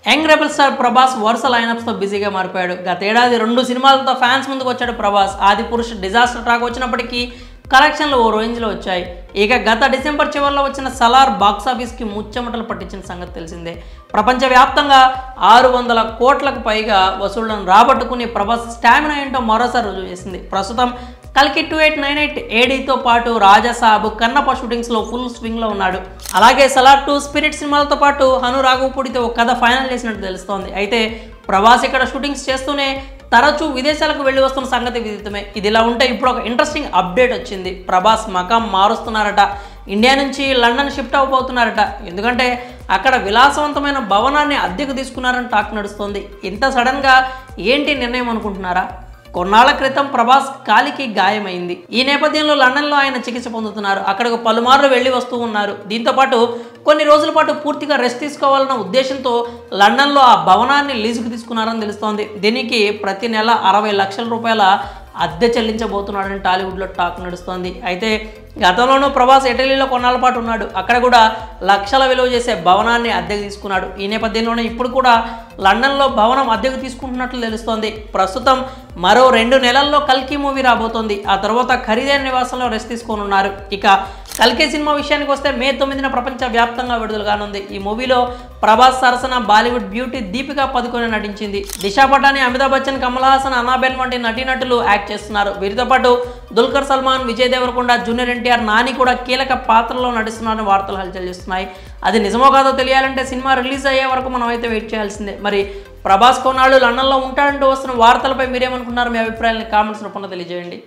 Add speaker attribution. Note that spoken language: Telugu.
Speaker 1: యంగ్ రెబల్ స్టార్ ప్రభాస్ వరుస లైనప్స్తో బిజీగా మారిపోయాడు. గతేడాది 2 సినిమాలతో ఫ్యాన్స్ ముందుకు వచ్చాడు ప్రభాస్. ఆదిపురుష్ డిజాస్టర్ టాక్ వచ్చినప్పటికీ కలెక్షన్లు ఓ రేంజ్లో వచ్చాయి. ఇక గత డిసెంబర్ చివరిలో వచ్చిన సలార్ బాక్సాఫీస్కి ముచ్చమటలు పట్టించిన సంగతి తెలిసిందే. ప్రపంచవ్యాప్తంగా 600 కోట్లకు పైగా వసూళ్లను రాబట్టుకుని ప్రభాస్ స్టామినా ఏంటో మరోసారి రుజువు చేసింది. ప్రస్తుతం కల్కి 2898 ఏడీతో పాటు రాజాసాబ్, కన్నప్ప షూటింగ్స్లో ఫుల్ స్వింగ్లో ఉన్నాడు. అలాగే సలార్ 2, స్పిరిట్ సినిమాలతో పాటు హను రాఘవపూడితో ఒక కథ ఫైనల్ చేసినట్టు తెలుస్తోంది. అయితే ప్రభాస్ ఇక్కడ షూటింగ్స్ చేస్తూనే తరచూ విదేశాలకు వెళ్ళి వస్తున్న సంగతి విదితమే. ఇదిలా ఉంటే ఇప్పుడు ఒక ఇంట్రెస్టింగ్ అప్డేట్ వచ్చింది. ప్రభాస్ మకాం మారుస్తున్నారట. ఇండియా నుంచి లండన్ షిఫ్ట్ అవబోతున్నారట. ఎందుకంటే అక్కడ విలాసవంతమైన భవనాన్ని అద్దెకు తీసుకున్నారని టాక్ నడుస్తోంది. ఇంత సడన్గా ఏంటి నిర్ణయం అనుకుంటున్నారా? కొన్నాళ్ల క్రితం ప్రభాస్ కాలికి గాయమైంది. ఈ నేపథ్యంలో లండన్లో ఆయన చికిత్స పొందుతున్నారు. అక్కడకు పలుమార్లు వెళ్ళి వస్తూ ఉన్నారు. దీంతోపాటు కొన్ని రోజుల పాటు పూర్తిగా రెస్ట్ తీసుకోవాలన్న ఉద్దేశంతో లండన్లో ఆ భవనాన్ని లీజుకు తీసుకున్నారని తెలుస్తోంది. దీనికి ప్రతి నెల 60 లక్షల రూపాయల అద్దె చెల్లించబోతున్నాడని టాలీవుడ్లో టాక్ నడుస్తోంది. అయితే గతంలోనూ ప్రభాస్ ఇటలీలో కొన్నాళ్ళ పాటు ఉన్నాడు. అక్కడ కూడా లక్షల విలువ చేసే భవనాన్ని అద్దెకు తీసుకున్నాడు. ఈ నేపథ్యంలోనే ఇప్పుడు కూడా లండన్లో భవనం అద్దెకు తీసుకుంటున్నట్లు తెలుస్తోంది. ప్రస్తుతం మరో 2 నెలల్లో కల్కి మూవీ రాబోతోంది. ఆ తర్వాత ఖరీదైన నివాసంలో రెస్ట్ తీసుకోనున్నారు. ఇక కల్కి సినిమా విషయానికి వస్తే మే 9న ప్రపంచవ్యాప్తంగా విడుదల కానుంది. ఈ మూవీలో ప్రభాస్ సరసన బాలీవుడ్ బ్యూటీ దీపికా పదుకొనె నటించింది. దిశా పటాని, అమితాబ్ బచ్చన్, కమల్ హాసన్, అన్నాబెన్ వంటి నటీనటులు యాక్ట్ చేస్తున్నారు. వీరితో పాటు దుల్కర్ సల్మాన్, విజయ్ దేవరకొండ, జూనియర్ ఎన్టీఆర్, నాని కూడా కీలక పాత్రలో నటిస్తున్నారని వార్తలు హల్చల్ చేస్తున్నాయి. అది నిజమో కాదో తెలియాలంటే సినిమా రిలీజ్ అయ్యే వరకు మనం అయితే వెయిట్ చేయాల్సిందే. మరి ప్రభాస్ కొన్నాళ్ళు లండన్లో ఉంటాడంటూ వస్తున్న వార్తలపై మీరేమనుకున్నారు? మీ అభిప్రాయాన్ని కామెంట్స్ రూపంలో తెలియజేయండి.